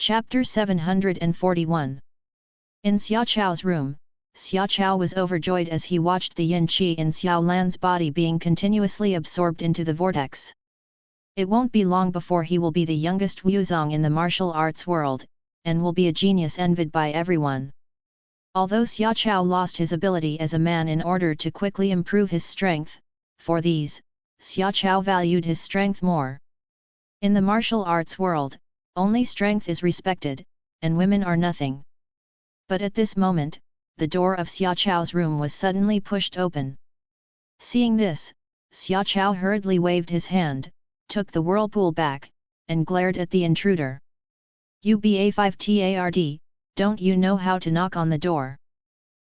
Chapter 741. In Xiao Chao's room, Xiao Chao was overjoyed as he watched the yin qi in Xiao Lan's body being continuously absorbed into the vortex. It won't be long before he will be the youngest Wuzong in the martial arts world, and will be a genius envied by everyone. Although Xiao Chao lost his ability as a man in order to quickly improve his strength, for these, Xiao Chao valued his strength more. In the martial arts world, only strength is respected, and women are nothing. But at this moment, the door of Xiao Chao's room was suddenly pushed open. Seeing this, Xiao Chao hurriedly waved his hand, took the whirlpool back, and glared at the intruder. "Uba5tard, don't you know how to knock on the door?"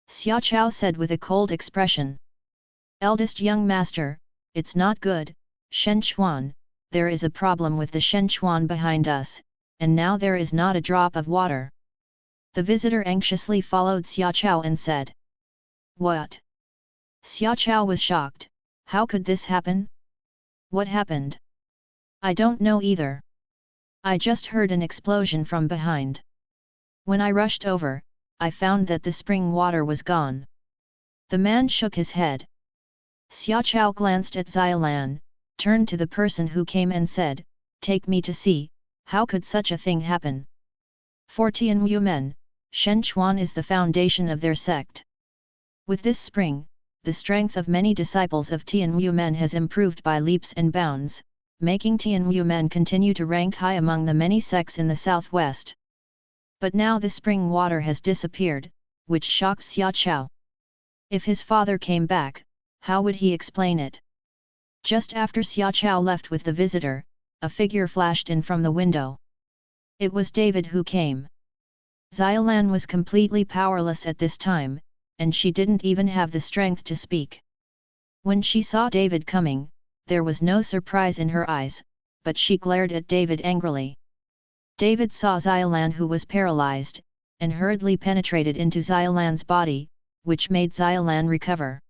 Xiao Chao said with a cold expression. "Eldest young master, it's not good, Shen Chuan, there is a problem with the Shen Chuan behind us, and now there is not a drop of water." The visitor anxiously followed Xiao Chao and said. "What?" Xiao Chao was shocked. How could this happen? What happened? I don't know either. I just heard an explosion from behind. When I rushed over, I found that the spring water was gone. The man shook his head. Xiao Chao glanced at Xiaolan, turned to the person who came and said, "Take me to see, how could such a thing happen?" For Tianwu men, Shen Chuan is the foundation of their sect. With this spring, the strength of many disciples of Tianwu men has improved by leaps and bounds, making Tianwu men continue to rank high among the many sects in the southwest. But now the spring water has disappeared, which shocked Xiao Chao. If his father came back, how would he explain it? Just after Xiao Chao left with the visitor, a figure flashed in from the window. It was David who came. Xiaolan was completely powerless at this time, and she didn't even have the strength to speak. When she saw David coming, there was no surprise in her eyes, but she glared at David angrily. David saw Xiaolan, who was paralyzed, and hurriedly penetrated into Xiaolan's body, which made Xiaolan recover.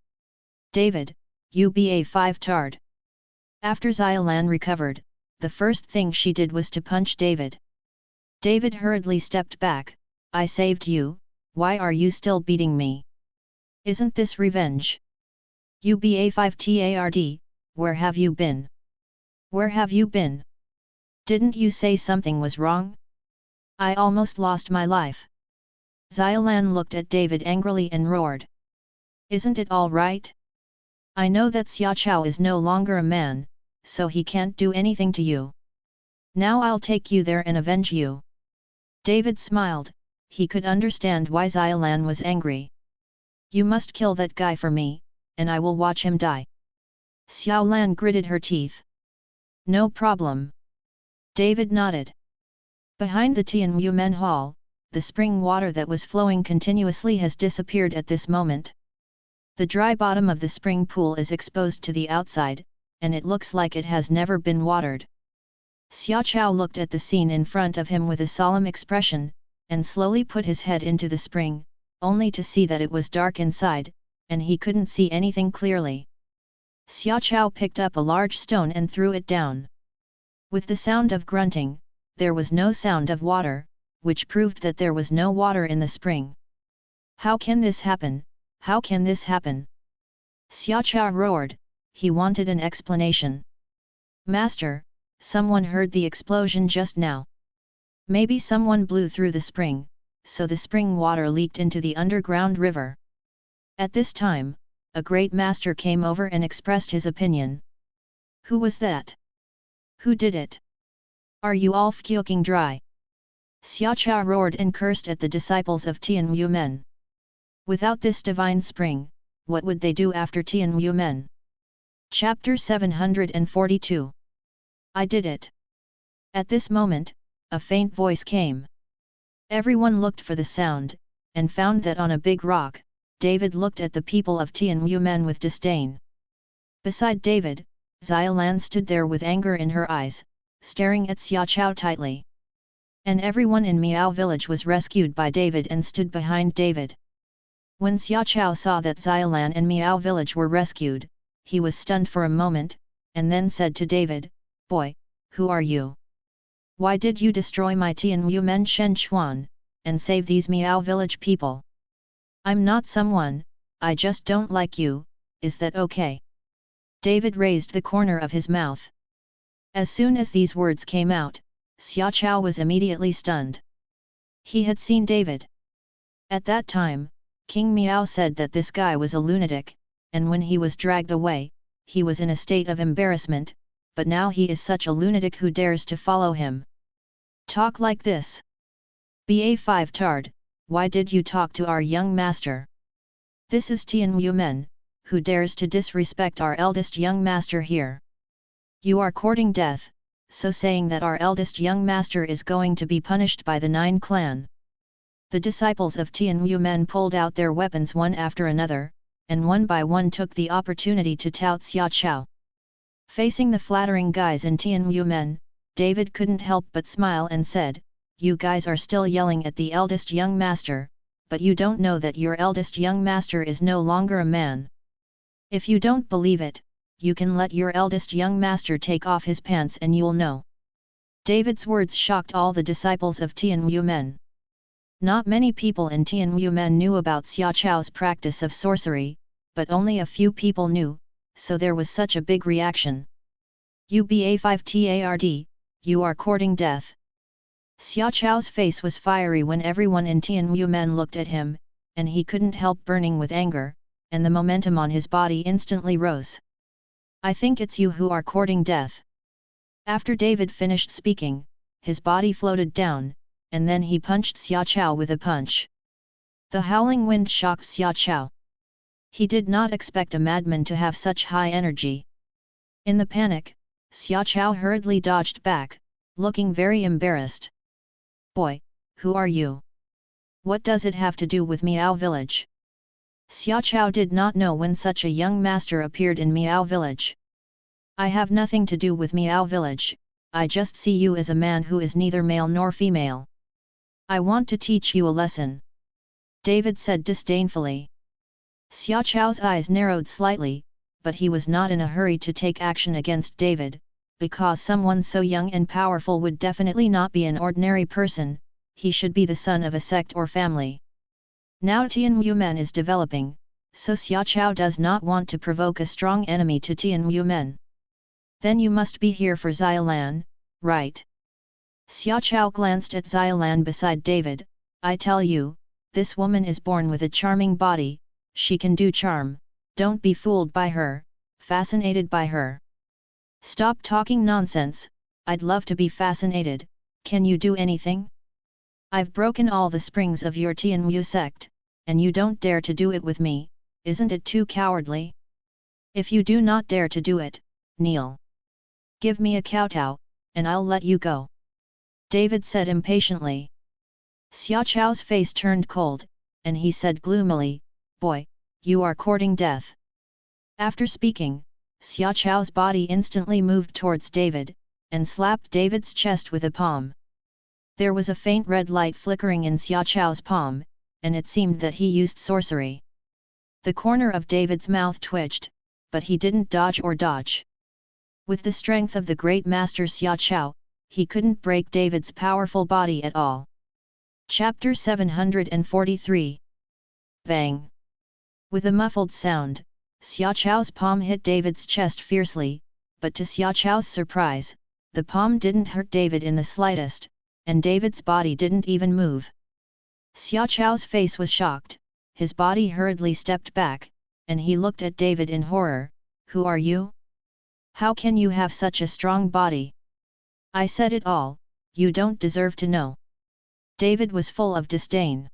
"David, Uba5 tard." After Xiaolan recovered, the first thing she did was to punch David. David hurriedly stepped back. "I saved you, why are you still beating me? Isn't this revenge? Uba5tard, where have you been? Where have you been? Didn't you say something was wrong? I almost lost my life." Xiaolan looked at David angrily and roared. "Isn't it all right? I know that Xiao Chao is no longer a man, so he can't do anything to you. Now I'll take you there and avenge you." David smiled. He could understand why Xiaolan was angry. "You must kill that guy for me, and I will watch him die." Xiaolan gritted her teeth. "No problem." David nodded. Behind the Tianwu Men Hall, the spring water that was flowing continuously has disappeared at this moment. The dry bottom of the spring pool is exposed to the outside, and it looks like it has never been watered. Xiao Chao looked at the scene in front of him with a solemn expression, and slowly put his head into the spring, only to see that it was dark inside, and he couldn't see anything clearly. Xiao Chao picked up a large stone and threw it down. With the sound of grunting, there was no sound of water, which proved that there was no water in the spring. "How can this happen? How can this happen?" Xiao Chao roared. He wanted an explanation. "Master, someone heard the explosion just now. Maybe someone blew through the spring, so the spring water leaked into the underground river." At this time, a great master came over and expressed his opinion. "Who was that? Who did it? Are you all fkuking dry?" Xiao Chao roared and cursed at the disciples of Tianwu men. Without this divine spring, what would they do after Tianwu men? Chapter 742. I did it. At this moment, a faint voice came. Everyone looked for the sound, and found that on a big rock, David looked at the people of Tianwu men with disdain. Beside David, Xiaolan stood there with anger in her eyes, staring at Xiao Chao tightly. And everyone in Miao village was rescued by David and stood behind David. When Xiao Chao saw that Xiaolan and Miao village were rescued, he was stunned for a moment, and then said to David, "Boy, who are you? Why did you destroy my Tianwu Men Shen Chuan, and save these Miao village people? I'm not someone, I just don't like you, is that okay? David raised the corner of his mouth. As soon as these words came out, Xia Chao was immediately stunned. He had seen David. At that time, King Miao said that this guy was a lunatic, and when he was dragged away, he was in a state of embarrassment, but now he is such a lunatic who dares to follow him. Talk like this. BA5 Tard, why did you talk to our young master? This is Tianwu Men, who dares to disrespect our eldest young master here. You are courting death, so saying that our eldest young master is going to be punished by the 9 clan. The disciples of Tianwu Men pulled out their weapons one after another, and one by one took the opportunity to tout Xia Chao. Facing the flattering guys in Tianwu Men, David couldn't help but smile and said, "You guys are still yelling at the eldest young master, but you don't know that your eldest young master is no longer a man. If you don't believe it, you can let your eldest young master take off his pants and you'll know." David's words shocked all the disciples of Tianwu Men. Not many people in Tianwu Men knew about Xia Chao's practice of sorcery, but only a few people knew, so there was such a big reaction. UBA5 TARD, you are courting death. Xia Chao's face was fiery when everyone in Tianwu Men looked at him, and he couldn't help burning with anger, and the momentum on his body instantly rose. I think it's you who are courting death. After David finished speaking, his body floated down, and then he punched Xia Chao with a punch. The howling wind shocked Xia Chao. He did not expect a madman to have such high energy. In the panic, Xia Chao hurriedly dodged back, looking very embarrassed. Boy, who are you? What does it have to do with Miao village? Xia Chao did not know when such a young master appeared in Miao village. I have nothing to do with Miao village, I just see you as a man who is neither male nor female. I want to teach you a lesson. David said disdainfully. Xia Chao's eyes narrowed slightly, but he was not in a hurry to take action against David, because someone so young and powerful would definitely not be an ordinary person, he should be the son of a sect or family. Now Tianwu Men is developing, so Xia Chao does not want to provoke a strong enemy to Tianwu Men. Then you must be here for Xiaolan, right? Xia Chao glanced at Xiaolan beside David. I tell you, this woman is born with a charming body, she can do charm, don't be fooled by her, fascinated by her. Stop talking nonsense, I'd love to be fascinated, can you do anything? I've broken all the springs of your Tianwu sect, and you don't dare to do it with me, isn't it too cowardly? If you do not dare to do it, kneel. Give me a kowtow, and I'll let you go. David said impatiently. Xia Chao's face turned cold, and he said gloomily, Boy, you are courting death. After speaking, Xia Chao's body instantly moved towards David, and slapped David's chest with a palm. There was a faint red light flickering in Xia Chao's palm, and it seemed that he used sorcery. The corner of David's mouth twitched, but he didn't dodge or dodge. With the strength of the great master Xia Chao, he couldn't break David's powerful body at all. Chapter 743. Bang! With a muffled sound, Xia Chao's palm hit David's chest fiercely, but to Xia Chao's surprise, the palm didn't hurt David in the slightest, and David's body didn't even move. Xia Chao's face was shocked, his body hurriedly stepped back, and he looked at David in horror. Who are you? How can you have such a strong body? I said it all, you don't deserve to know. David was full of disdain.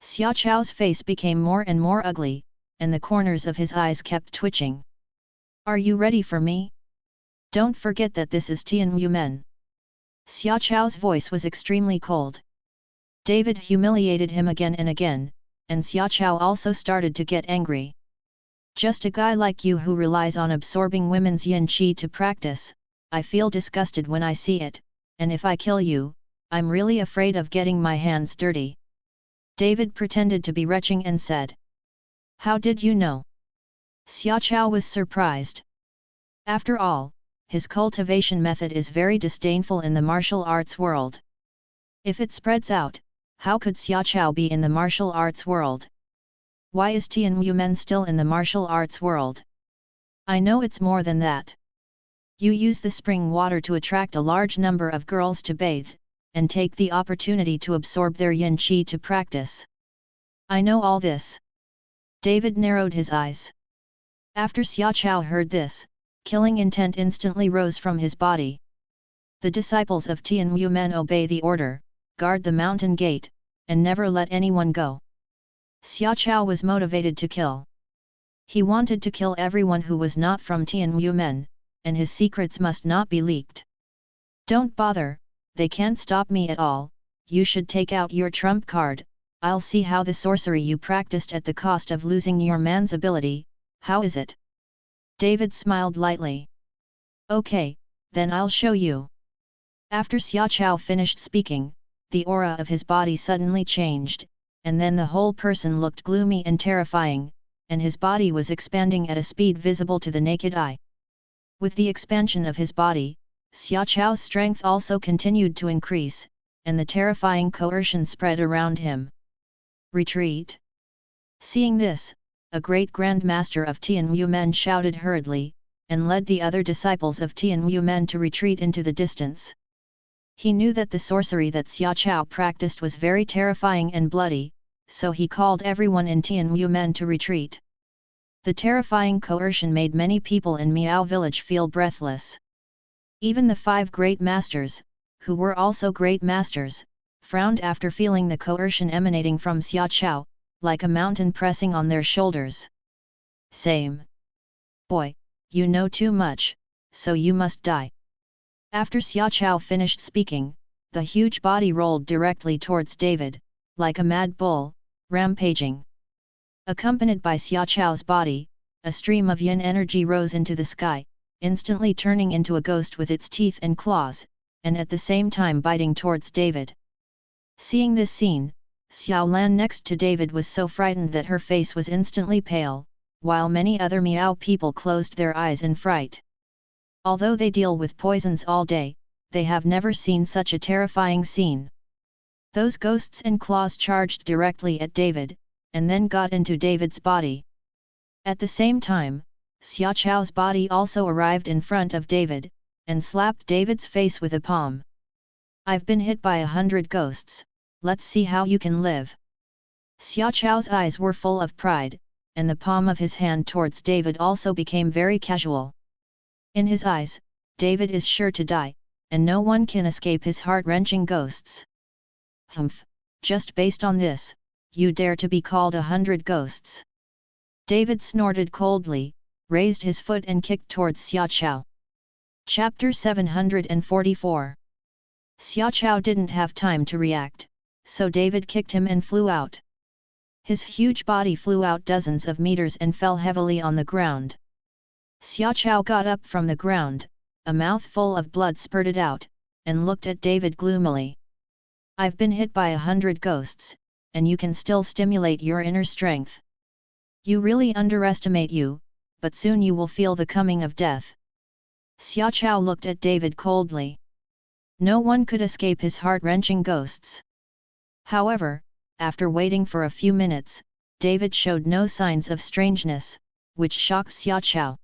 Xia Chao's face became more and more ugly, and the corners of his eyes kept twitching. Are you ready for me? Don't forget that this is Tianwu Men. Xia Chao's voice was extremely cold. David humiliated him again and again, and Xia Chao also started to get angry. Just a guy like you who relies on absorbing women's yin qi to practice, I feel disgusted when I see it, and if I kill you, I'm really afraid of getting my hands dirty. David pretended to be retching and said. How did you know? Xia Chao was surprised. After all, his cultivation method is very disdainful in the martial arts world. If it spreads out, how could Xiaoqiao be in the martial arts world? Why is Tian Yumen still in the martial arts world? I know it's more than that. You use the spring water to attract a large number of girls to bathe, and take the opportunity to absorb their yin qi to practice. I know all this. David narrowed his eyes. After Xiaoqiao heard this, killing intent instantly rose from his body. The disciples of Tian Yumen obey the order, guard the mountain gate, and never let anyone go. Xiaoqiao was motivated to kill. He wanted to kill everyone who was not from Tian Yumen, and his secrets must not be leaked. Don't bother, they can't stop me at all. You should take out your trump card. I'll see how the sorcery you practiced at the cost of losing your man's ability. How is it? David smiled lightly. Okay, then I'll show you. After Xiaoqiao finished speaking, the aura of his body suddenly changed, and then the whole person looked gloomy and terrifying, and his body was expanding at a speed visible to the naked eye. With the expansion of his body, Xiaoqiao's strength also continued to increase, and the terrifying coercion spread around him. Retreat! Seeing this, a great Grand Master of Tian Yumen shouted hurriedly, and led the other disciples of Tian Yumen to retreat into the distance. He knew that the sorcery that Xiaoqiao practiced was very terrifying and bloody, so he called everyone in Tian Yumen to retreat. The terrifying coercion made many people in Miao village feel breathless. Even the 5 great masters, who were also great masters, frowned after feeling the coercion emanating from Xiaoqiao, like a mountain pressing on their shoulders. Same. Boy, you know too much, so you must die. After Xiaoqiao finished speaking, the huge body rolled directly towards David, like a mad bull, rampaging. Accompanied by Xiaoqiao's body, a stream of yin energy rose into the sky, instantly turning into a ghost with its teeth and claws, and at the same time biting towards David. Seeing this scene, Xiao Lan next to David was so frightened that her face was instantly pale, while many other Miao people closed their eyes in fright. Although they deal with poisons all day, they have never seen such a terrifying scene. Those ghosts and claws charged directly at David, and then got into David's body. At the same time, Xiaoqiao's body also arrived in front of David, and slapped David's face with a palm. I've been hit by 100 ghosts, let's see how you can live. Xiaoqiao's eyes were full of pride, and the palm of his hand towards David also became very casual. In his eyes, David is sure to die, and no one can escape his heart-wrenching ghosts. Humph, just based on this, you dare to be called 100 ghosts. David snorted coldly, raised his foot and kicked towards Xiaoqiao. Chapter 744. Xiaoqiao didn't have time to react, so David kicked him and flew out. His huge body flew out dozens of meters and fell heavily on the ground. Xiaoqiao got up from the ground, a mouthful of blood spurted out, and looked at David gloomily. I've been hit by 100 ghosts, and you can still stimulate your inner strength. You really underestimate you, but soon you will feel the coming of death. Xiaoqiao looked at David coldly. No one could escape his heart-wrenching ghosts. However, after waiting for a few minutes, David showed no signs of strangeness, which shocked Xiaoqiao.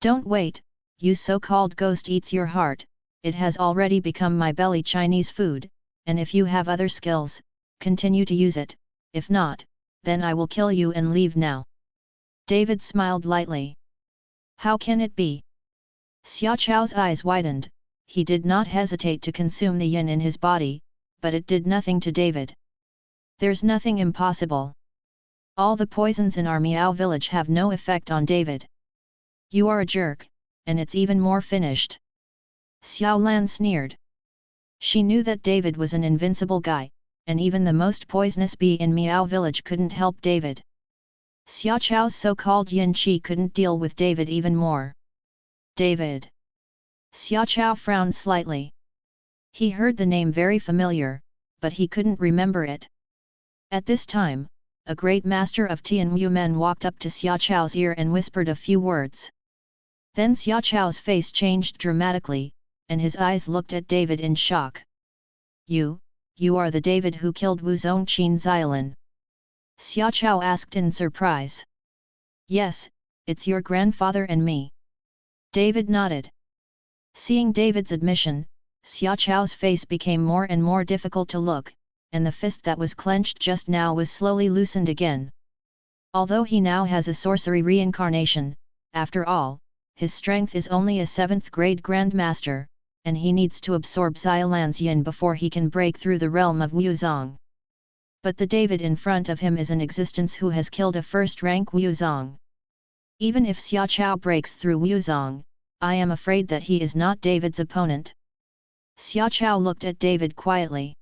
Don't wait, you so-called ghost eats your heart, it has already become my belly Chinese food, and if you have other skills, continue to use it, if not, then I will kill you and leave now. David smiled lightly. How can it be? Xiaoqiao's eyes widened, he did not hesitate to consume the yin in his body, but it did nothing to David. There's nothing impossible. All the poisons in our Miao village have no effect on David. You are a jerk, and it's even more finished. Xiao Lan sneered. She knew that David was an invincible guy, and even the most poisonous bee in Miao village couldn't help David. Xiaoqiao's so-called yin qi couldn't deal with David even more. David. Xiaoqiao frowned slightly. He heard the name very familiar, but he couldn't remember it. At this time, a great master of Tian Yumen walked up to Xiaoqiao's ear and whispered a few words. Then Xia Chao's face changed dramatically, and his eyes looked at David in shock. You are the David who killed Wu Zongqin Xiaolan? Xia Chao asked in surprise. Yes, it's your grandfather and me. David nodded. Seeing David's admission, Xia Chao's face became more and more difficult to look, and the fist that was clenched just now was slowly loosened again. Although he now has a sorcery reincarnation, after all, his strength is only a 7th grade Grandmaster, and he needs to absorb Xiaolan's yin before he can break through the realm of Wuzong. But the David in front of him is an existence who has killed a first-rank Wuzong. Even if Xia Chao breaks through Wuzong, I am afraid that he is not David's opponent. Xia Chao looked at David quietly.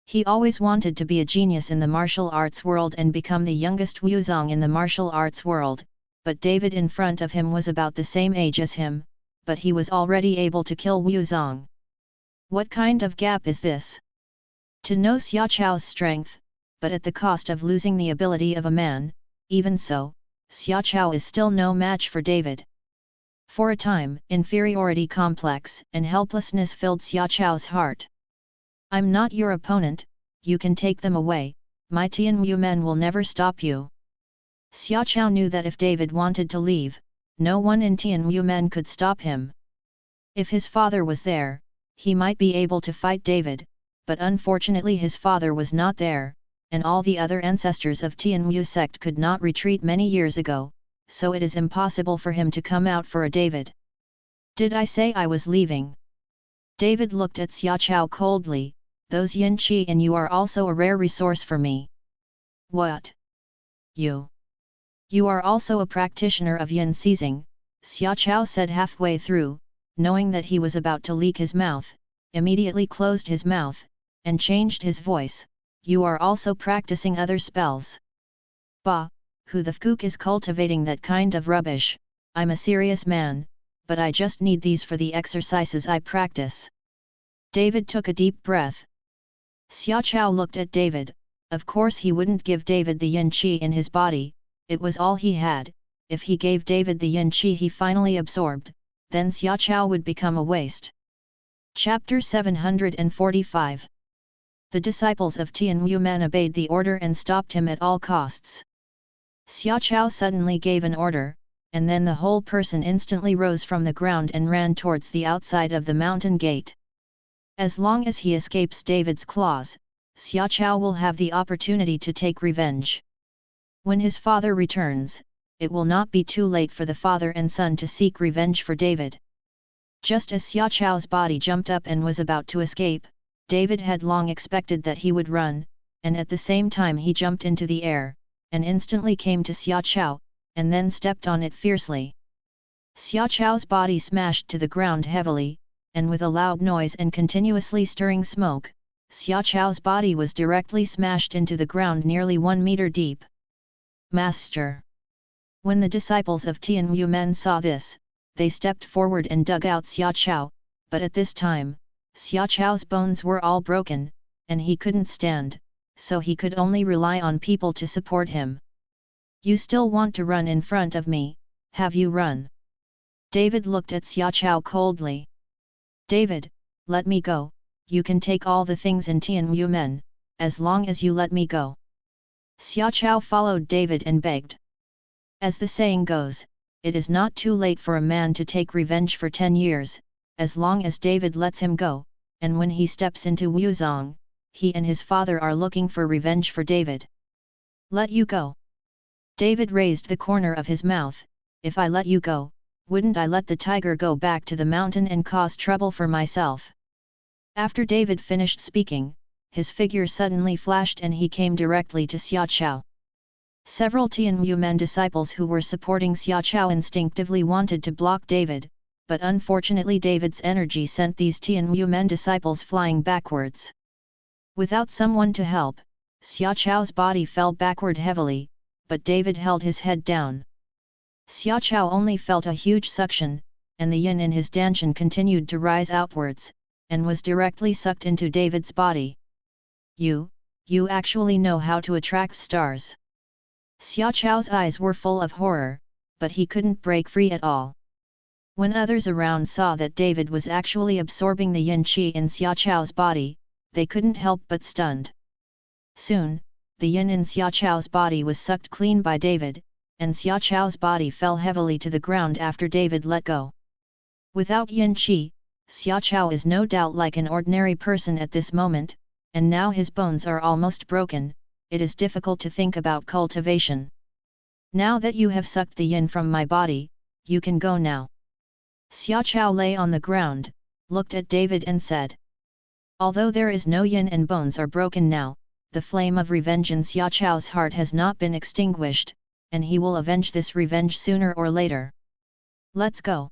He always wanted to be a genius in the martial arts world and become the youngest Wuzong in the martial arts world, but David in front of him was about the same age as him, but he was already able to kill Wuzong. What kind of gap is this? To know Xia Chao's strength, but at the cost of losing the ability of a man, even so, Xia Chao is still no match for David. For a time, inferiority complex and helplessness filled Xia Chao's heart. I'm not your opponent, you can take them away, my Tianwu men will never stop you. Xia Chao knew that if David wanted to leave, no one in Tianwu men could stop him. If his father was there, he might be able to fight David, but unfortunately his father was not there, and all the other ancestors of Tianwu sect could not retreat many years ago, so it is impossible for him to come out for a David. Did I say I was leaving? David looked at Xia Chao coldly. Those yin qi and you are also a rare resource for me. What? You are also a practitioner of yin seizing, Xia Chao said halfway through, knowing that he was about to leak his mouth, immediately closed his mouth, and changed his voice. You are also practicing other spells. Bah, who the fkook is cultivating that kind of rubbish? I'm a serious man, but I just need these for the exercises I practice. David took a deep breath. Xia Chao looked at David. Of course he wouldn't give David the yin qi in his body, it was all he had. If he gave David the yin qi he finally absorbed, then Xia Chao would become a waste. Chapter 745. The disciples of Tianwu men obeyed the order and stopped him at all costs. Xia Chao suddenly gave an order, and then the whole person instantly rose from the ground and ran towards the outside of the mountain gate. As long as he escapes David's claws, Xia Chao will have the opportunity to take revenge. When his father returns, it will not be too late for the father and son to seek revenge for David. Just as Xia Chao's body jumped up and was about to escape, David had long expected that he would run, and at the same time he jumped into the air, and instantly came to Xia Chao, and then stepped on it fiercely. Xia Chao's body smashed to the ground heavily, and with a loud noise and continuously stirring smoke, Xia Chao's body was directly smashed into the ground nearly 1 meter deep. Master! When the disciples of Tianwu men saw this, they stepped forward and dug out Xia Chao, but at this time, Xia Chao's bones were all broken, and he couldn't stand, so he could only rely on people to support him. You still want to run in front of me, have you run? David looked at Xia Chao coldly. David, let me go, you can take all the things in Tianwu men, as long as you let me go. Xia Chao followed David and begged. As the saying goes, it is not too late for a man to take revenge for 10 years, as long as David lets him go, and when he steps into Wuzong, he and his father are looking for revenge for David. Let you go. David raised the corner of his mouth. If I let you go, wouldn't I let the tiger go back to the mountain and cause trouble for myself? After David finished speaking, his figure suddenly flashed and he came directly to Xia Chao. Several Tianwu men disciples who were supporting Xia Chao instinctively wanted to block David, but unfortunately David's energy sent these Tianwu men disciples flying backwards. Without someone to help, Xia Chao's body fell backward heavily, but David held his head down. Xia Chao only felt a huge suction, and the yin in his danshan continued to rise outwards, and was directly sucked into David's body. You actually know how to attract stars. Xia Chao's eyes were full of horror, but he couldn't break free at all. When others around saw that David was actually absorbing the yin qi in Xiaochao's body, they couldn't help but stunned. Soon, the yin in Xiaochao's body was sucked clean by David, and Xiaochao's body fell heavily to the ground after David let go. Without yin qi, Xiaochao is no doubt like an ordinary person at this moment, and now his bones are almost broken. It is difficult to think about cultivation. Now that you have sucked the yin from my body, you can go now. Xiaochao lay on the ground, looked at David and said. Although there is no yin and bones are broken now, the flame of revenge in Xiaochao's heart has not been extinguished, and he will avenge this revenge sooner or later. Let's go.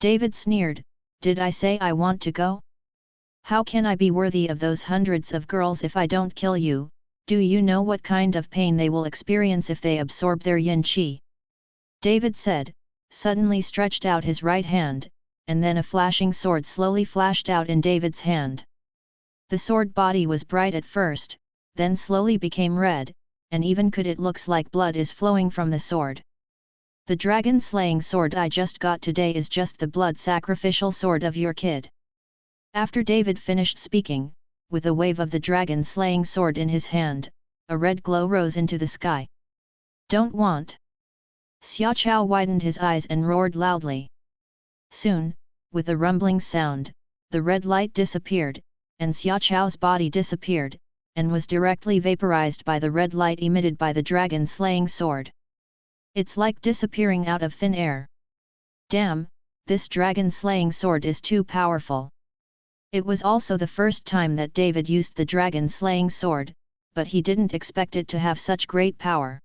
David sneered, did I say I want to go? How can I be worthy of those hundreds of girls if I don't kill you? Do you know what kind of pain they will experience if they absorb their yin qi? David said, suddenly stretched out his right hand, and then a flashing sword slowly flashed out in David's hand. The sword body was bright at first, then slowly became red, and even could it looks like blood is flowing from the sword. The dragon-slaying sword I just got today is just the blood sacrificial sword of your kid. After David finished speaking, with a wave of the dragon-slaying sword in his hand, a red glow rose into the sky. Don't want. Xiaochao widened his eyes and roared loudly. Soon, with a rumbling sound, the red light disappeared, and Xiaochao's body disappeared, and was directly vaporized by the red light emitted by the dragon-slaying sword. It's like disappearing out of thin air. Damn, this dragon-slaying sword is too powerful. It was also the first time that David used the dragon-slaying sword, but he didn't expect it to have such great power.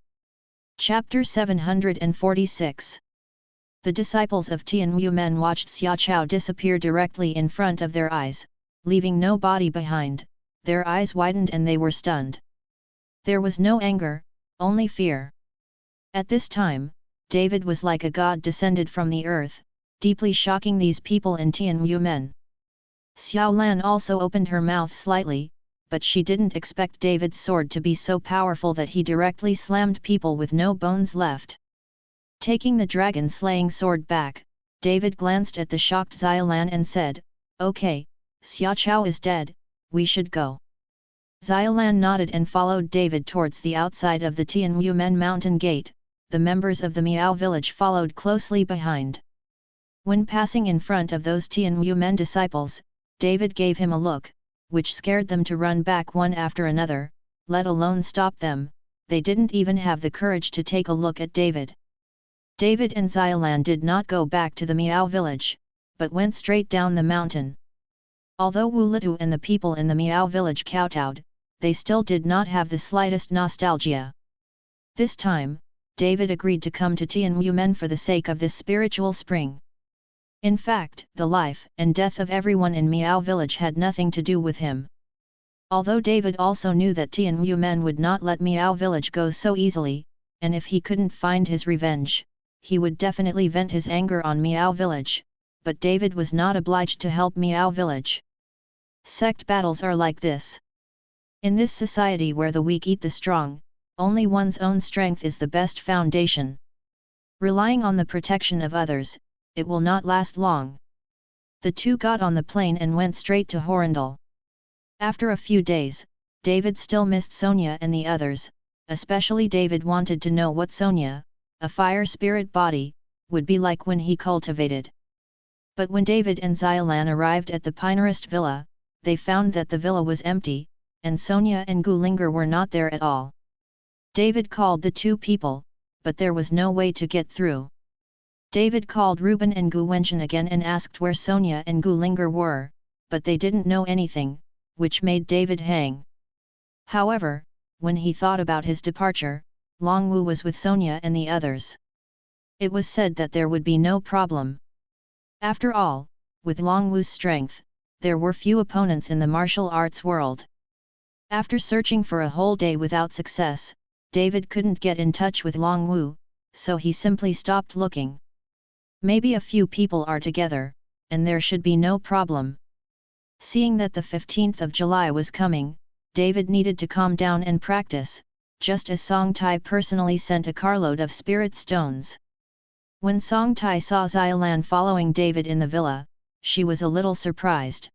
Chapter 746. The disciples of Tian Yumen watched Xiaochao disappear directly in front of their eyes, leaving no body behind. Their eyes widened and they were stunned. There was no anger, only fear. At this time, David was like a god descended from the earth, deeply shocking these people in Tian Yumen. Xiao Lan also opened her mouth slightly, but she didn't expect David's sword to be so powerful that he directly slammed people with no bones left. Taking the dragon-slaying sword back, David glanced at the shocked Xiaolan and said, "Okay, Xiaochao is dead, we should go." Xiaolan nodded and followed David towards the outside of the Tian Yumen mountain gate. The members of the Miao village followed closely behind. When passing in front of those Tian Yumen disciples, David gave him a look, which scared them to run back one after another, let alone stop them. They didn't even have the courage to take a look at David. David and Xiaolan did not go back to the Miao village, but went straight down the mountain. Although Wu Litu and the people in the Miao village kowtowed, they still did not have the slightest nostalgia. This time, David agreed to come to Tian Yumen for the sake of this spiritual spring. In fact, the life and death of everyone in Miao village had nothing to do with him. Although David also knew that Tian Yumen would not let Miao village go so easily, and if he couldn't find his revenge, he would definitely vent his anger on Miao village, but David was not obliged to help Miao village. Sect battles are like this. In this society where the weak eat the strong, only one's own strength is the best foundation. Relying on the protection of others, it will not last long. The two got on the plane and went straight to Horindal. After a few days, David still missed Sonia and the others, especially David wanted to know what Sonia, a fire spirit body, would be like when he cultivated. But when David and Xiaolan arrived at the Pinerist villa, they found that the villa was empty, and Sonia and Gulinger were not there at all. David called the two people, but there was no way to get through. David called Reuben and Gu Wenchen again and asked where Sonia and Gulinger were, but they didn't know anything, which made David hang. However, when he thought about his departure, Long Wu was with Sonia and the others. It was said that there would be no problem. After all, with Long Wu's strength, there were few opponents in the martial arts world. After searching for a whole day without success, David couldn't get in touch with Long Wu, so he simply stopped looking. Maybe a few people are together, and there should be no problem. Seeing that the 15th of July was coming, David needed to calm down and practice, just as Song Tai personally sent a carload of spirit stones. When Song Tai saw Xiaolan following David in the villa, she was a little surprised.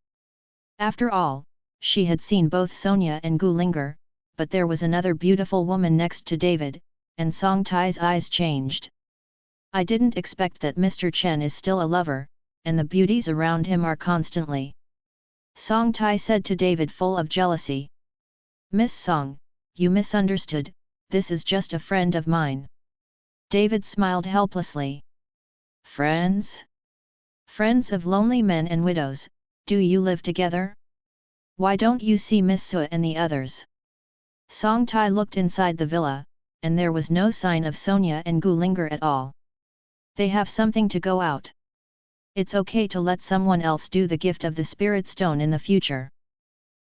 After all, she had seen both Sonia and Gu Linger, but there was another beautiful woman next to David, and Song Tai's eyes changed. I didn't expect that Mr. Chen is still a lover, and the beauties around him are constantly. Song Tai said to David full of jealousy. Miss Song, you misunderstood, this is just a friend of mine. David smiled helplessly. Friends? Friends of lonely men and widows, do you live together? Why don't you see Miss Sua and the others? Song Tai looked inside the villa, and there was no sign of Sonia and Gu Linger at all. They have something to go out. It's okay to let someone else do the gift of the spirit stone in the future.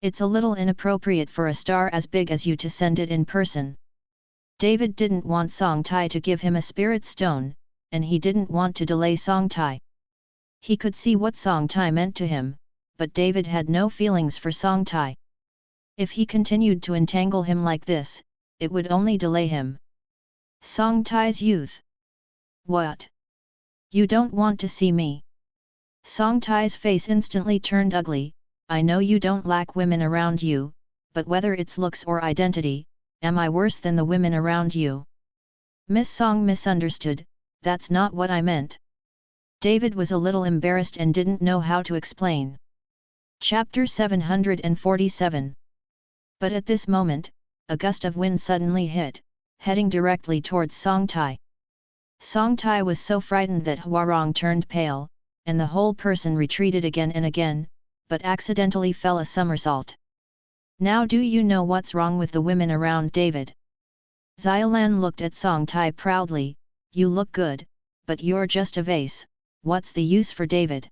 It's a little inappropriate for a star as big as you to send it in person. David didn't want Song Tai to give him a spirit stone, and he didn't want to delay Song Tai. He could see what Song Tai meant to him, but David had no feelings for Song Tai. If he continued to entangle him like this, it would only delay him. Song Tai's youth. What? You don't want to see me? Song Tai's face instantly turned ugly. I know you don't lack women around you, but whether it's looks or identity, am I worse than the women around you? Miss Song misunderstood, that's not what I meant. David was a little embarrassed and didn't know how to explain. Chapter 747. But at this moment, a gust of wind suddenly hit, heading directly towards Song Tai. Song Tai was so frightened that Huarong turned pale, and the whole person retreated again and again, but accidentally fell a somersault. Now do you know what's wrong with the women around David? Xiaolan looked at Song Tai proudly, you look good, but you're just a vase, what's the use for David?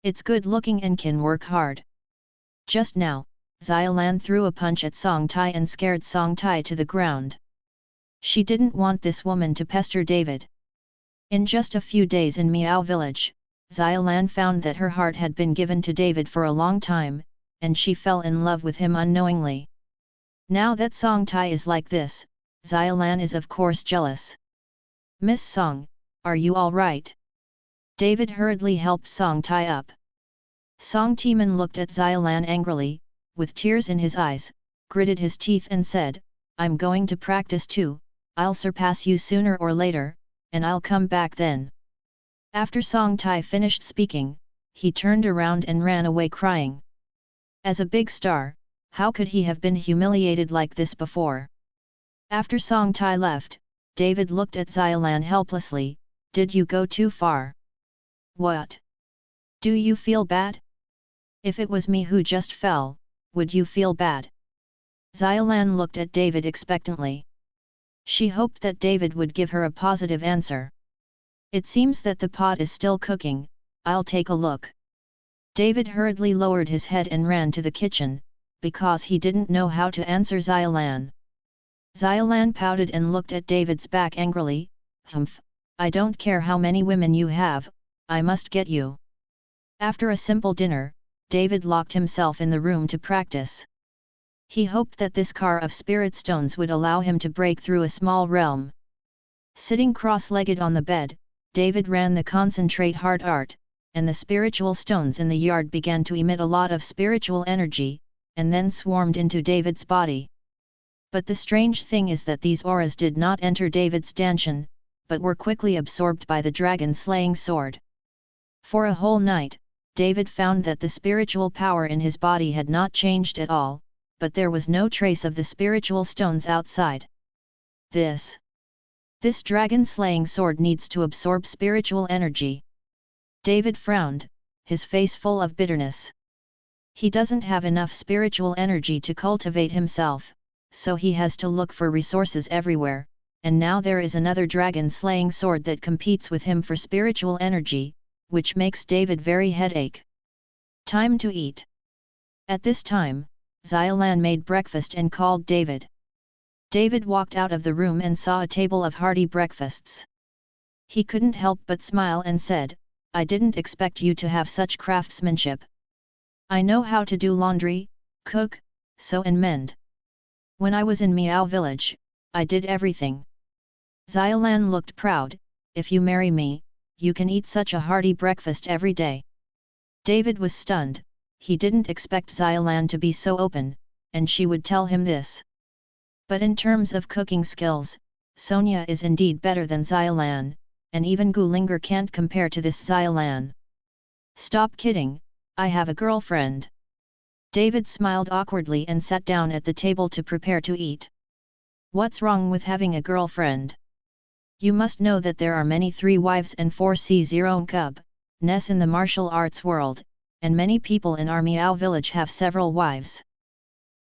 It's good looking and can work hard. Just now, Xiaolan threw a punch at Song Tai and scared Song Tai to the ground. She didn't want this woman to pester David. In just a few days in Miao village, Xiaolan found that her heart had been given to David for a long time, and she fell in love with him unknowingly. Now that Song Tai is like this, Xiaolan is of course jealous. Miss Song, are you all right? David hurriedly helped Song Tai up. Song Timan looked at Xiaolan angrily, with tears in his eyes, gritted his teeth and said, I'm going to practice too, I'll surpass you sooner or later, and I'll come back then. After Song Tai finished speaking, he turned around and ran away crying. As a big star, how could he have been humiliated like this before? After Song Tai left, David looked at Xiaolan helplessly, did you go too far? What? Do you feel bad? If it was me who just fell, would you feel bad? Xiaolan looked at David expectantly. She hoped that David would give her a positive answer. It seems that the pot is still cooking, I'll take a look. David hurriedly lowered his head and ran to the kitchen, because he didn't know how to answer Xiaolan. Xiaolan pouted and looked at David's back angrily, humph, I don't care how many women you have, I must get you. After a simple dinner, David locked himself in the room to practice. He hoped that this car of spirit stones would allow him to break through a small realm. Sitting cross-legged on the bed, David ran the concentrate heart art, and the spiritual stones in the yard began to emit a lot of spiritual energy, and then swarmed into David's body. But the strange thing is that these auras did not enter David's danshan, but were quickly absorbed by the dragon-slaying sword. For a whole night, David found that the spiritual power in his body had not changed at all, but there was no trace of the spiritual stones outside. This dragon-slaying sword needs to absorb spiritual energy. David frowned, his face full of bitterness. He doesn't have enough spiritual energy to cultivate himself, so he has to look for resources everywhere, and now there is another dragon-slaying sword that competes with him for spiritual energy, which makes David very headache. Time to eat. At this time, Xiaolan made breakfast and called David. David walked out of the room and saw a table of hearty breakfasts. He couldn't help but smile and said, I didn't expect you to have such craftsmanship. I know how to do laundry, cook, sew and mend. When I was in Miao village, I did everything. Xiaolan looked proud, if you marry me, you can eat such a hearty breakfast every day. David was stunned, he didn't expect Xiaolan to be so open, and she would tell him this. But in terms of cooking skills, Sonia is indeed better than Xiaolan, and even Gulinger can't compare to this Xiaolan. Stop kidding, I have a girlfriend. David smiled awkwardly and sat down at the table to prepare to eat. What's wrong with having a girlfriend? You must know that there are many 3 wives and 4 C0 cub, Ness in the martial arts world, and many people in our Miao village have several wives.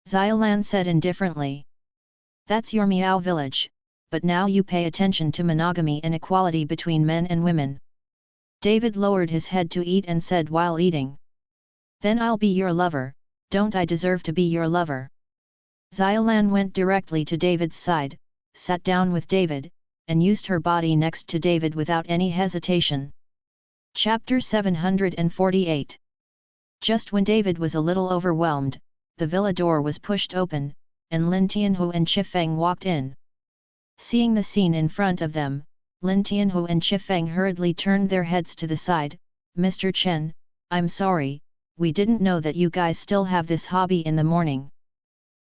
Xiaolan said indifferently. That's your Miao village, but now you pay attention to monogamy and equality between men and women. David lowered his head to eat and said while eating. Then I'll be your lover, don't I deserve to be your lover? Xiaolan went directly to David's side, sat down with David, and used her body next to David without any hesitation. Chapter 748. Just when David was a little overwhelmed, the villa door was pushed open, and Lin Tianhu and Chifeng walked in. Seeing the scene in front of them, Lin Tianhu and Chifeng hurriedly turned their heads to the side. Mr. Chen, I'm sorry, we didn't know that you guys still have this hobby in the morning.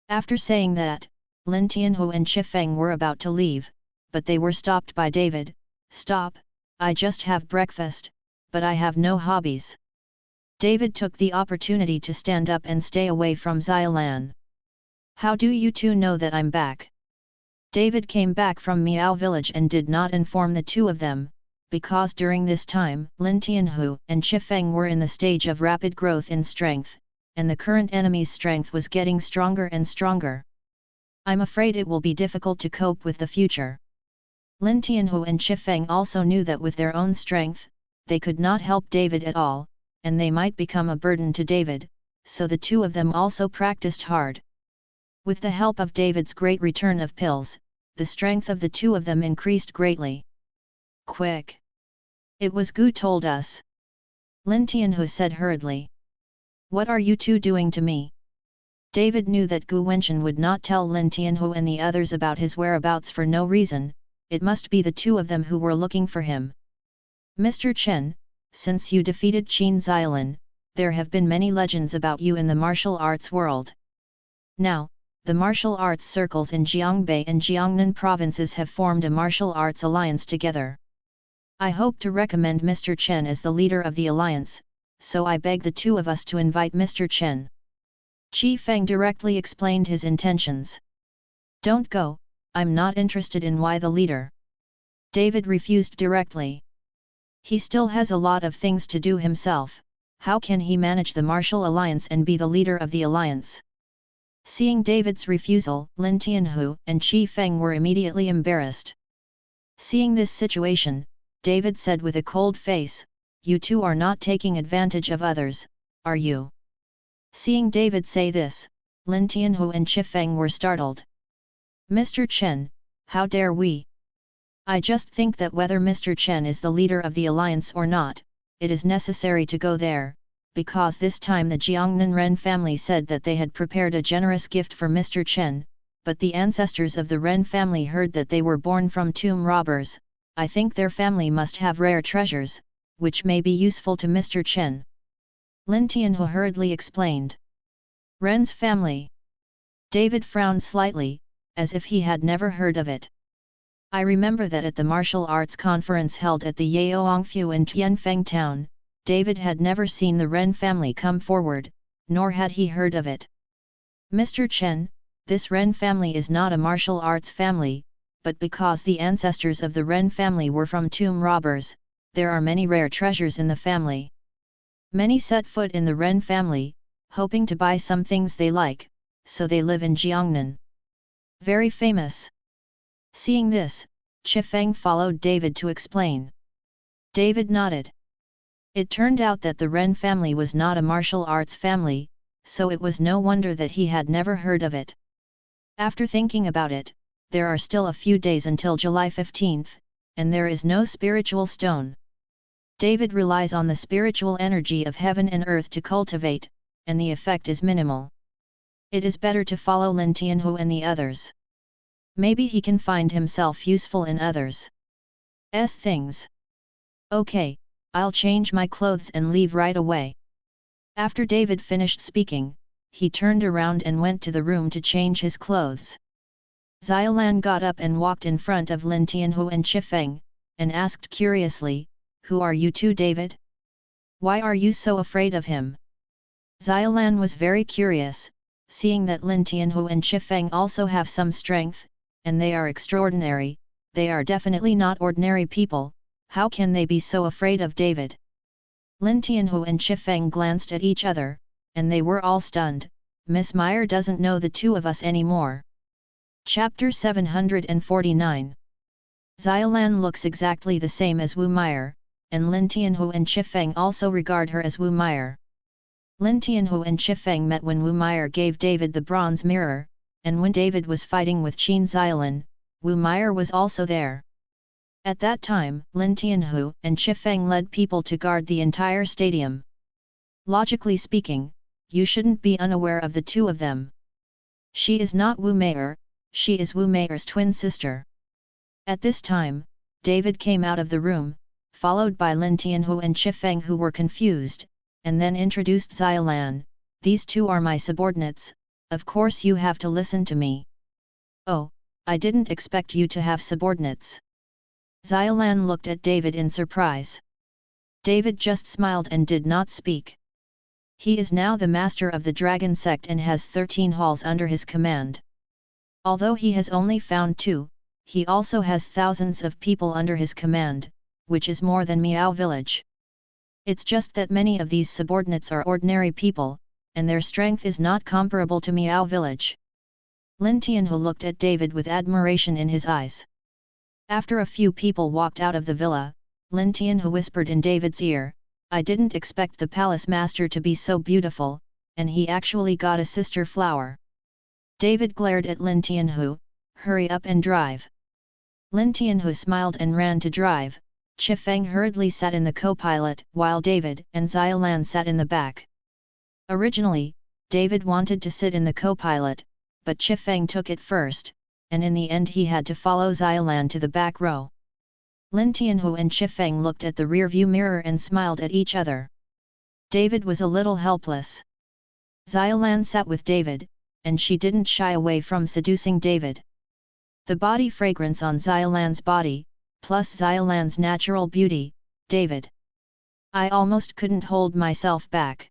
After saying that, Lin Tianhu and Chifeng were about to leave, but they were stopped by David. Stop, I just have breakfast, but I have no hobbies. David took the opportunity to stand up and stay away from Xiaolan. How do you two know that I'm back? David came back from Miao village and did not inform the two of them, because during this time Lin Tianhu and Chifeng were in the stage of rapid growth in strength, and the current enemy's strength was getting stronger and stronger. I'm afraid it will be difficult to cope with the future. Lin Tianhu and Chifeng also knew that with their own strength, they could not help David at all, and they might become a burden to David, so the two of them also practiced hard. With the help of David's great return of pills, the strength of the two of them increased greatly. Quick! It was Gu told us. Lin Tianhu said hurriedly. What are you two doing to me? David knew that Gu Wenchen would not tell Lin Tianhu and the others about his whereabouts for no reason, it must be the two of them who were looking for him. Mr. Chen, since you defeated Qin Xiaolan, there have been many legends about you in the martial arts world. Now, the martial arts circles in Jiangbei and Jiangnan provinces have formed a martial arts alliance together. I hope to recommend Mr. Chen as the leader of the alliance, so I beg the two of us to invite Mr. Chen. Chifeng directly explained his intentions. Don't go, I'm not interested in why the leader. David refused directly. He still has a lot of things to do himself, how can he manage the martial alliance and be the leader of the alliance? Seeing David's refusal, Lin Tianhu and Chifeng were immediately embarrassed. Seeing this situation, David said with a cold face, you two are not taking advantage of others, are you? Seeing David say this, Lin Tianhu and Chifeng were startled. Mr. Chen, how dare we? I just think that whether Mr. Chen is the leader of the alliance or not, it is necessary to go there, because this time the Jiangnan Ren family said that they had prepared a generous gift for Mr. Chen, but the ancestors of the Ren family heard that they were born from tomb robbers. I think their family must have rare treasures, which may be useful to Mr. Chen. Lin Tianhu hurriedly explained. Ren's family. David frowned slightly, as if he had never heard of it. I remember that at the martial arts conference held at the Yaoangfu in Tianfeng town, David had never seen the Ren family come forward, nor had he heard of it. Mr. Chen, this Ren family is not a martial arts family, but because the ancestors of the Ren family were from tomb robbers, there are many rare treasures in the family. Many set foot in the Ren family, hoping to buy some things they like, so they live in Jiangnan. Very famous. Seeing this, Chifeng followed David to explain. David nodded. It turned out that the Ren family was not a martial arts family, so it was no wonder that he had never heard of it. After thinking about it, there are still a few days until July 15th, and there is no spiritual stone. David relies on the spiritual energy of heaven and earth to cultivate, and the effect is minimal. It is better to follow Lin Tianhu and the others. Maybe he can find himself useful in others. things. Okay, I'll change my clothes and leave right away. After David finished speaking, he turned around and went to the room to change his clothes. Xiaolan got up and walked in front of Lin Tianhu and Chifeng, and asked curiously, "Who are you two, David? Why are you so afraid of him?" Xiaolan was very curious, seeing that Lin Tianhu and Chifeng also have some strength, and they are extraordinary. They are definitely not ordinary people. How can they be so afraid of David? Lin Tianhu and Chifeng glanced at each other, and they were all stunned. Miss Meyer doesn't know the two of us anymore. Chapter 749. Xiaolan looks exactly the same as Wu Meyer, and Lin Tianhu and Chifeng also regard her as Wu Meyer. Lin Tianhu and Chifeng met when Wu Meyer gave David the bronze mirror, and when David was fighting with Qin Xiaolan, Wu Meyer was also there. At that time, Lin Tianhu and Chifeng led people to guard the entire stadium. Logically speaking, you shouldn't be unaware of the two of them. She is not Wu Meyer, she is Wu Meyer's twin sister. At this time, David came out of the room, followed by Lin Tianhu and Chifeng, who were confused, and then introduced Xiaolan. "These two are my subordinates, of course you have to listen to me." "Oh, I didn't expect you to have subordinates." Xiaolan looked at David in surprise. David just smiled and did not speak. He is now the master of the Dragon Sect and has 13 halls under his command. Although he has only found 2, he also has thousands of people under his command, which is more than Miao Village. It's just that many of these subordinates are ordinary people, and their strength is not comparable to Miao Village. Lin Tianhu looked at David with admiration in his eyes. After a few people walked out of the villa, Lin Tianhu whispered in David's ear, "I didn't expect the palace master to be so beautiful, and he actually got a sister flower." David glared at Lin Tianhu, "Hurry up and drive." Lin Tianhu smiled and ran to drive. Chifeng hurriedly sat in the co-pilot, while David and Xiaolan sat in the back. Originally, David wanted to sit in the co-pilot, but Chifeng took it first, and in the end he had to follow Xiaolan to the back row. Lin Tianhu and Chifeng looked at the rear-view mirror and smiled at each other. David was a little helpless. Xiaolan sat with David, and she didn't shy away from seducing David. The body fragrance on Xiaolan's body, plus Xiaolan's natural beauty, David. I almost couldn't hold myself back.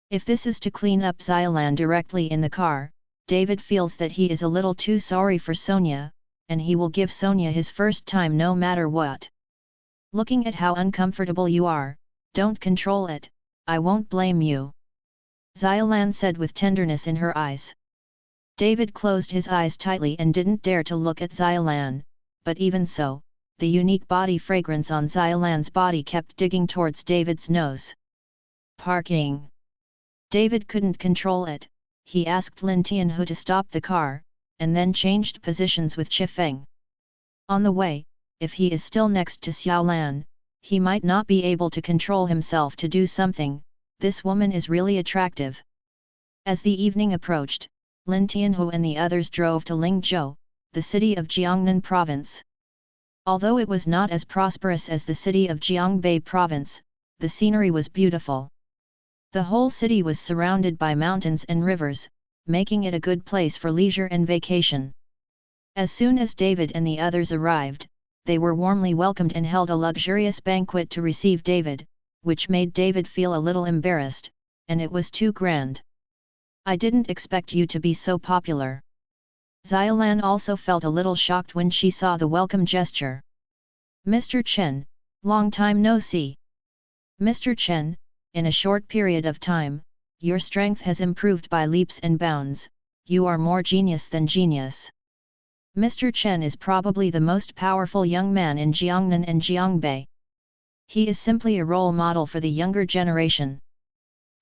If this is to clean up Xiaolan directly in the car, David feels that he is a little too sorry for Sonia, and he will give Sonia his first time no matter what. Looking at how uncomfortable you are, don't control it, I won't blame you. Xiaolan said with tenderness in her eyes. David closed his eyes tightly and didn't dare to look at Xiaolan, but even so, the unique body fragrance on Xiaolan's body kept digging towards David's nose. Parking. David couldn't control it. He asked Lin Tianhu to stop the car, and then changed positions with Chifeng. On the way, if he is still next to Xiaolan, he might not be able to control himself to do something. This woman is really attractive. As the evening approached, Lin Tianhu and the others drove to Lingzhou, the city of Jiangnan Province. Although it was not as prosperous as the city of Jiangbei Province, the scenery was beautiful. The whole city was surrounded by mountains and rivers, making it a good place for leisure and vacation. As soon as David and the others arrived, they were warmly welcomed and held a luxurious banquet to receive David, which made David feel a little embarrassed, and it was too grand. I didn't expect you to be so popular. Xiaolan also felt a little shocked when she saw the welcome gesture. Mr. Chen, long time no see. Mr. Chen, in a short period of time, your strength has improved by leaps and bounds, you are more genius than genius. Mr. Chen is probably the most powerful young man in Jiangnan and Jiangbei. He is simply a role model for the younger generation.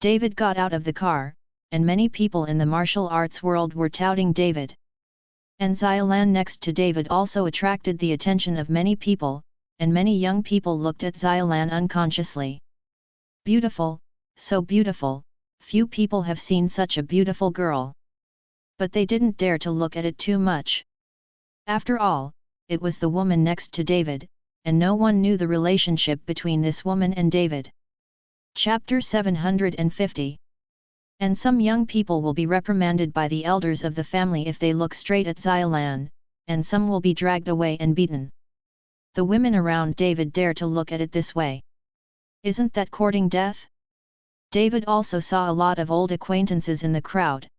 David got out of the car, and many people in the martial arts world were touting David. And Xiaolan next to David also attracted the attention of many people, and many young people looked at Xiaolan unconsciously. Beautiful, so beautiful, few people have seen such a beautiful girl. But they didn't dare to look at it too much. After all, it was the woman next to David, and no one knew the relationship between this woman and David. Chapter 750. And some young people will be reprimanded by the elders of the family if they look straight at Xiaolan, and some will be dragged away and beaten. The women around David dare to look at it this way. Isn't that courting death? David also saw a lot of old acquaintances in the crowd.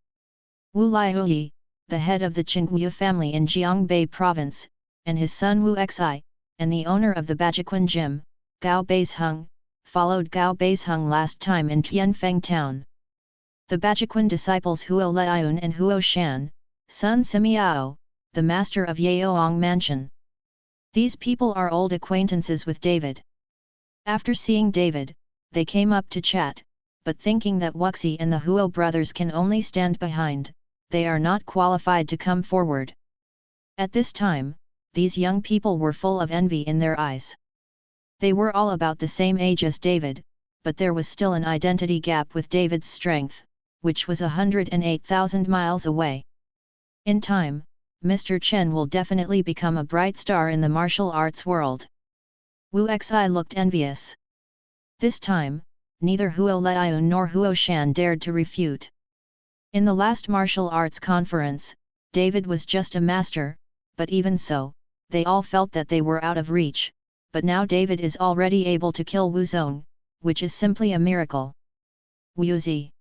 Wu Liuyi, the head of the Qingyu family in Jiangbei province, and his son Wu Xi, and the owner of the Bajiquan Gym, Gao Beizheng, followed Gao Beizheng last time in Tianfeng town. The Bajiquan disciples Huo Liun and Huo Shan, Sun Simiao, the master of Yaoang Mansion. These people are old acquaintances with David. After seeing David, they came up to chat, but thinking that Wuxi and the Huo brothers can only stand behind, they are not qualified to come forward. At this time, these young people were full of envy in their eyes. They were all about the same age as David, but there was still an identity gap with David's strength, which was 108,000 miles away. In time, Mr. Chen will definitely become a bright star in the martial arts world. Wu Xi looked envious. This time, neither Huo Liun nor Huo Shan dared to refute. In the last martial arts conference, David was just a master, but even so, they all felt that they were out of reach, but now David is already able to kill Wu Zong, which is simply a miracle. Wu Zi.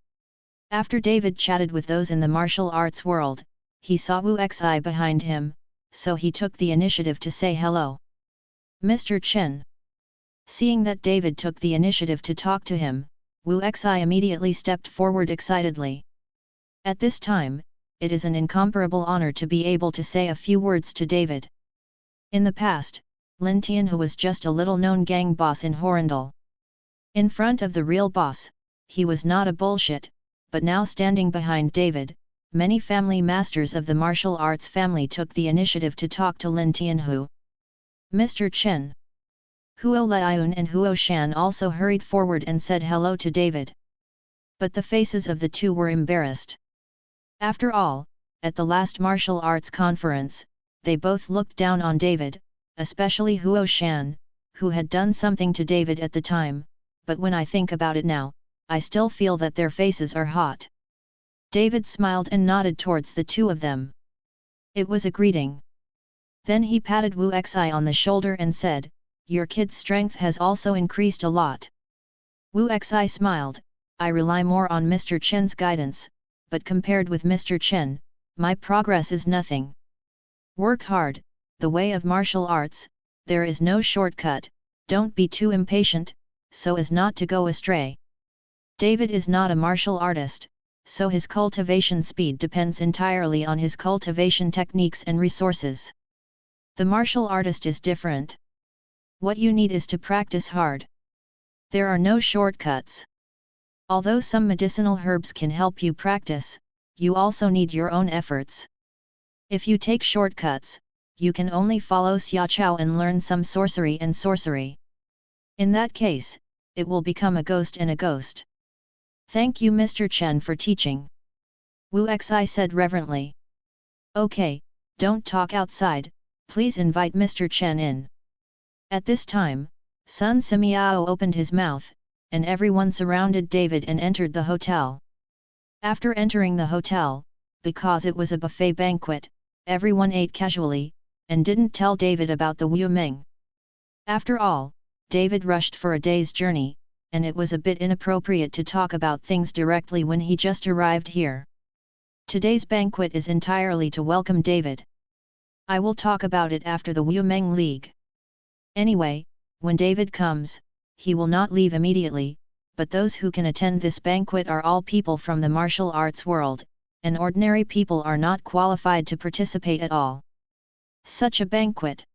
After David chatted with those in the martial arts world, he saw Wu Xi behind him, so he took the initiative to say hello. Mr. Chen. Seeing that David took the initiative to talk to him, Wu Xi immediately stepped forward excitedly. At this time, it is an incomparable honor to be able to say a few words to David. In the past, Lin Tianhu was just a little-known gang boss in Horindal. In front of the real boss, he was not a bullshit, but now standing behind David, many family masters of the martial arts family took the initiative to talk to Lin Tianhu. Mr. Chen. Huo Liun and Huo Shan also hurried forward and said hello to David. But the faces of the two were embarrassed. After all, at the last martial arts conference, they both looked down on David, especially Huo Shan, who had done something to David at the time, but when I think about it now, I still feel that their faces are hot. David smiled and nodded towards the two of them. It was a greeting. Then he patted Wu Xi on the shoulder and said, "Your kid's strength has also increased a lot." Wu Xi smiled, "I rely more on Mr. Chen's guidance, but compared with Mr. Chen, my progress is nothing. Work hard, the way of martial arts, there is no shortcut, don't be too impatient, so as not to go astray." David is not a martial artist, so his cultivation speed depends entirely on his cultivation techniques and resources. The martial artist is different. What you need is to practice hard. There are no shortcuts. Although some medicinal herbs can help you practice, you also need your own efforts. If you take shortcuts, you can only follow Xiaoqiao and learn some sorcery. In that case, it will become a ghost and a ghost. Thank you Mr. Chen for teaching. Wu Xi said reverently. Okay, don't talk outside, please invite Mr. Chen in. At this time, Sun Simiao opened his mouth, and everyone surrounded David and entered the hotel. After entering the hotel, because it was a buffet banquet, everyone ate casually, and didn't tell David about the Wu Meng. After all, David rushed for a day's journey, and it was a bit inappropriate to talk about things directly when he just arrived here. Today's banquet is entirely to welcome David. I will talk about it after the Wu Meng League. Anyway, when David comes, he will not leave immediately, but those who can attend this banquet are all people from the martial arts world, and ordinary people are not qualified to participate at all. Such a banquet.